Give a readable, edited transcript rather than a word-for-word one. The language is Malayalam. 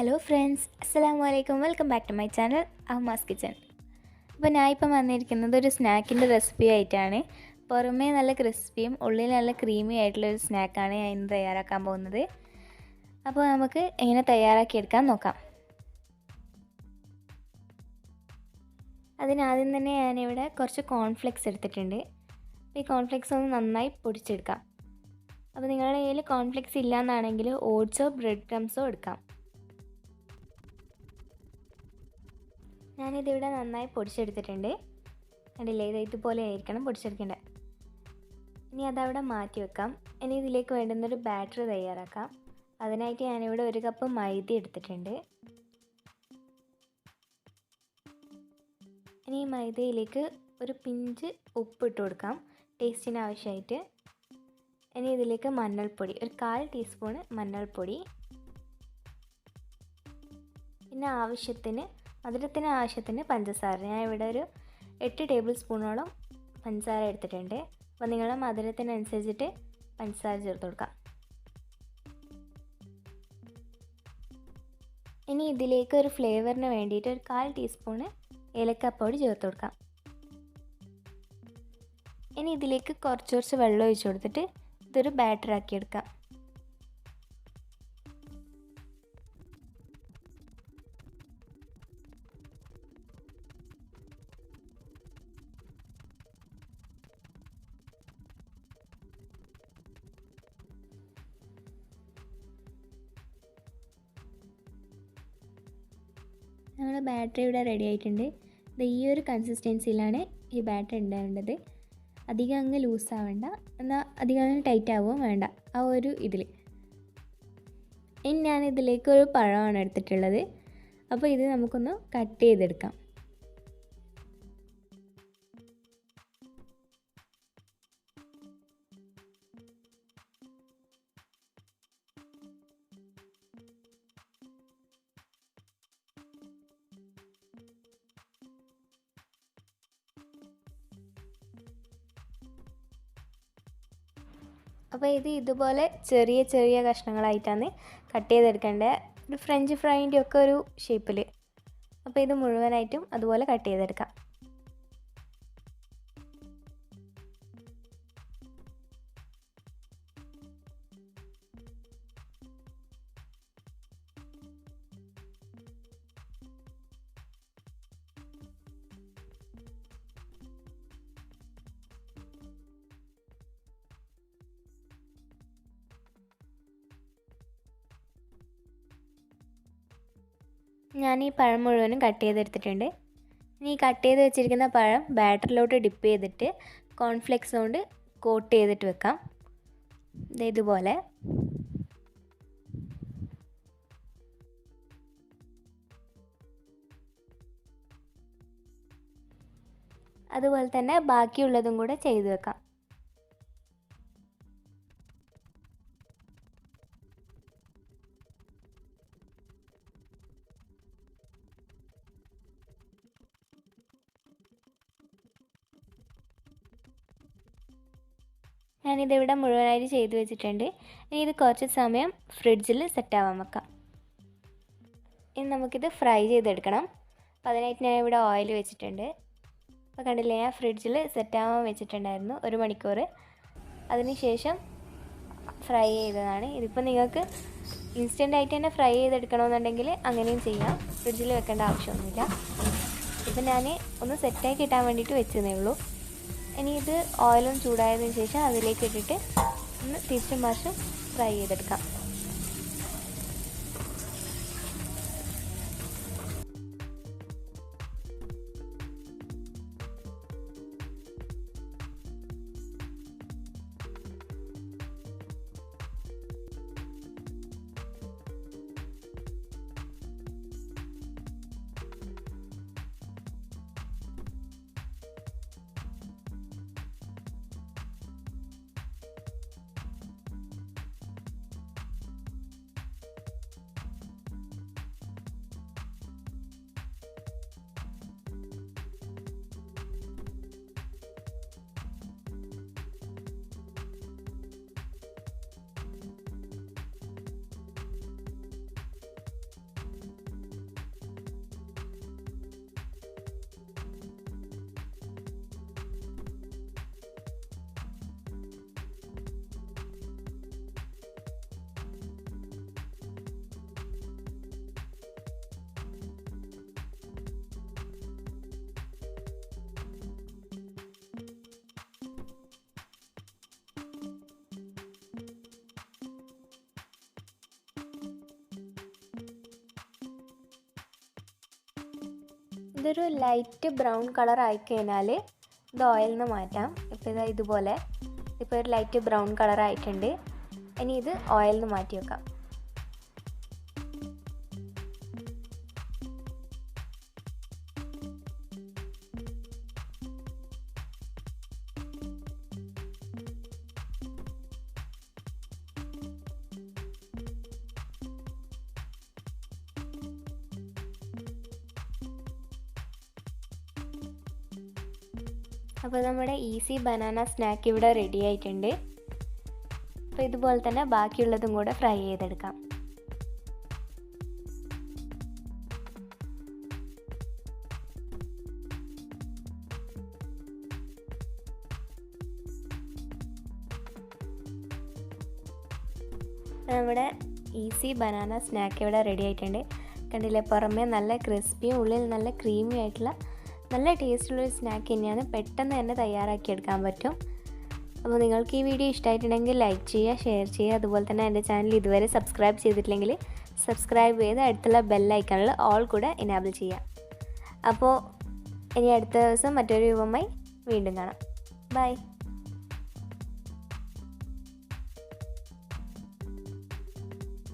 ഹലോ ഫ്രണ്ട്സ്, അസ്സലാമു അലൈക്കും. Welcome back to my channel UMMA'S kitchen. അപ്പോൾ ഞാൻ ഇപ്പം വന്നിരിക്കുന്നത് ഒരു സ്നാക്കിൻ്റെ റെസിപ്പി ആയിട്ടാണ്. പുറമേ നല്ല ക്രിസ്പിയും ഉള്ളിൽ നല്ല ക്രീമി ആയിട്ടുള്ളൊരു സ്നാക്കാണ് ഞാൻ ഇന്ന് തയ്യാറാക്കാൻ പോകുന്നത്. അപ്പോൾ നമുക്ക് എങ്ങനെ തയ്യാറാക്കിയെടുക്കാൻ നോക്കാം. അതിനാദ്യം തന്നെ ഞാനിവിടെ കുറച്ച് കോൺഫ്ലെക്സ് എടുത്തിട്ടുണ്ട്. ഈ കോൺഫ്ലെക്സ് ഒന്ന് നന്നായി പൊടിച്ചെടുക്കാം. അപ്പോൾ നിങ്ങളുടെ കയ്യിൽ കോൺഫ്ലെക്സ് ഇല്ലയെന്നാണെങ്കിൽ ഓട്സോ ബ്രെഡ് ക്രംസോ എടുക്കാം. ഞാനിതിവിടെ നന്നായി പൊടിച്ചെടുത്തിട്ടുണ്ട്. കണ്ടില്ലേ, ഇതുപോലെ ആയിരിക്കണം പൊടിച്ചെടുക്കേണ്ടത്. ഇനി അതവിടെ മാറ്റി വെക്കാം. ഇനി ഇതിലേക്ക് വേണ്ടുന്നൊരു ബാറ്റർ തയ്യാറാക്കാം. അതിനായിട്ട് ഞാനിവിടെ 1 കപ്പ് മൈദ എടുത്തിട്ടുണ്ട്. ഇനി ഈ മൈദയിലേക്ക് ഒരു പിഞ്ച് ഉപ്പ് ഇട്ട് കൊടുക്കാം, ടേസ്റ്റിന് ആവശ്യമായിട്ട്. ഇനി ഇതിലേക്ക് മഞ്ഞൾപ്പൊടി, ഒരു 1/4 ടീസ്പൂണ് മഞ്ഞൾപ്പൊടി. പിന്നെ മധുരത്തിന് ആവശ്യത്തിന് പഞ്ചസാര. ഞാൻ ഇവിടെ ഒരു 8 ടേബിൾ സ്പൂണോളം പഞ്ചസാര എടുത്തിട്ടുണ്ട്. അപ്പോൾ നിങ്ങളുടെ മധുരത്തിനനുസരിച്ചിട്ട് പഞ്ചസാര ചേർത്ത് കൊടുക്കാം. ഇനി ഇതിലേക്ക് ഒരു ഫ്ലേവറിന് വേണ്ടിയിട്ട് ഒരു 1/4 ടീസ്പൂണ് ഏലക്കപ്പൊടി ചേർത്ത് കൊടുക്കാം. ഇനി ഇതിലേക്ക് കുറച്ച് വെള്ളം ഒഴിച്ച് കൊടുത്തിട്ട് ഇതൊരു ബാറ്റർ ആക്കിയെടുക്കാം. നമ്മുടെ ബാറ്ററി ഇവിടെ റെഡി ആയിട്ടുണ്ട്. ഇത് ഈ ഒരു കൺസിസ്റ്റൻസിയിലാണ് ഈ ബാറ്ററി ഉണ്ടാവേണ്ടത്. അധികം അങ്ങ് ലൂസ് ആവേണ്ട, എന്നാൽ അധികം അങ്ങ് ടൈറ്റ് ആവുകയും വേണ്ട, ആ ഒരു ഇതിൽ. ഇനി ഞാനിതിലേക്ക് ഒരു പഴമാണ് എടുത്തിട്ടുള്ളത്. അപ്പോൾ ഇത് നമുക്കൊന്ന് കട്ട് ചെയ്തെടുക്കാം. അപ്പോൾ ഇതുപോലെ ചെറിയ ചെറിയ കഷ്ണങ്ങളായിട്ടാണ് കട്ട് ചെയ്തെടുക്കേണ്ടത്. ഒരു ഫ്രഞ്ച് ഫ്രൈൻ്റെ ഒക്കെ ഒരു ഷേപ്പിൽ. അപ്പോൾ ഇത് മുഴുവനായിട്ടും അതുപോലെ കട്ട് ചെയ്തെടുക്കാം. ഞാൻ ഈ പഴം മുഴുവനും കട്ട് ചെയ്തെടുത്തിട്ടുണ്ട്. ഇനി കട്ട് ചെയ്ത് വെച്ചിരിക്കുന്ന പഴം ബാറ്ററിലോട്ട് ഡിപ്പ് ചെയ്തിട്ട് കോൺഫ്ലെക്സ് കൊണ്ട് കോട്ട് ചെയ്തിട്ട് വെക്കാം. ഇതുപോലെ. അതുപോലെ തന്നെ ബാക്കിയുള്ളതും കൂടെ ചെയ്ത് വെക്കാം. ഞാനിതിവിടെ മുഴുവനായിട്ട് ചെയ്ത് വെച്ചിട്ടുണ്ട്. ഇനി ഇത് കുറച്ച് സമയം ഫ്രിഡ്ജിൽ സെറ്റാവാൻ വെക്കാം. ഇനി നമുക്കിത് ഫ്രൈ ചെയ്തെടുക്കണം. അപ്പോൾ അതിനായിട്ട് ഞാൻ ഇവിടെ ഓയിൽ വെച്ചിട്ടുണ്ട്. അപ്പോൾ കണ്ടില്ലേ, ഞാൻ ഫ്രിഡ്ജിൽ സെറ്റാവാൻ വെച്ചിട്ടുണ്ടായിരുന്നു 1 മണിക്കൂർ. അതിന് ശേഷം ഫ്രൈ ചെയ്തതാണ്. ഇതിപ്പോൾ നിങ്ങൾക്ക് ഇൻസ്റ്റൻ്റായിട്ട് തന്നെ ഫ്രൈ ചെയ്തെടുക്കണമെന്നുണ്ടെങ്കിൽ അങ്ങനെയും ചെയ്യാം, ഫ്രിഡ്ജിൽ വെക്കേണ്ട ആവശ്യമൊന്നുമില്ല. ഇപ്പം ഞാൻ ഒന്ന് സെറ്റാക്കി കിട്ടാൻ വേണ്ടിയിട്ട് വെച്ചതേ ഉള്ളൂ. ഇനി ഇത് ഓയിലൊന്ന് ചൂടായതിനു ശേഷം അതിലേക്ക് ഇട്ടിട്ട് ഒന്ന് തിരിച്ചും മറിച്ചും ഫ്രൈ ചെയ്തെടുക്കാം. ഇതൊരു ലൈറ്റ് ബ്രൗൺ കളർ ആയിക്കഴിഞ്ഞാൽ ഇത് ഓയിലിൽ നിന്ന് മാറ്റാം. ഇപ്പോൾ ഇതാ ഇതുപോലെ ഇപ്പോൾ ഒരു ലൈറ്റ് ബ്രൗൺ കളർ ആയിട്ടുണ്ട്. ഇനി ഇത് ഓയിലിൽ നിന്ന് മാറ്റി വെക്കാം. അപ്പോൾ നമ്മുടെ ഈസി ബനാന സ്നാക്ക് ഇവിടെ റെഡി ആയിട്ടുണ്ട്. അപ്പോൾ ഇതുപോലെ തന്നെ ബാക്കിയുള്ളതും കൂടെ ഫ്രൈ ചെയ്തെടുക്കാം. നമ്മുടെ ഈസി ബനാന സ്നാക്ക് ഇവിടെ റെഡി ആയിട്ടുണ്ട്. കണ്ടില്ലേ, പുറമേ നല്ല ക്രിസ്പിയും ഉള്ളിൽ നല്ല ക്രീമി ആയിട്ടുള്ള നല്ല ടേസ്റ്റുള്ളൊരു സ്നാക്ക് തന്നെയാണ്. പെട്ടെന്ന് തന്നെ തയ്യാറാക്കിയെടുക്കാൻ പറ്റും. അപ്പോൾ നിങ്ങൾക്ക് ഈ വീഡിയോ ഇഷ്ടമായിട്ടുണ്ടെങ്കിൽ ലൈക്ക് ചെയ്യുക, ഷെയർ ചെയ്യുക. അതുപോലെ തന്നെ എൻ്റെ ചാനൽ ഇതുവരെ സബ്സ്ക്രൈബ് ചെയ്തിട്ടില്ലെങ്കിൽ സബ്സ്ക്രൈബ് ചെയ്ത് അടുത്തുള്ള ബെല്ലൈക്കണിൽ ഓൾ കൂടെ എനേബിൾ ചെയ്യുക. അപ്പോൾ ഇനി അടുത്ത ദിവസം മറ്റൊരു രൂപമായി വീണ്ടും കാണാം. ബൈ.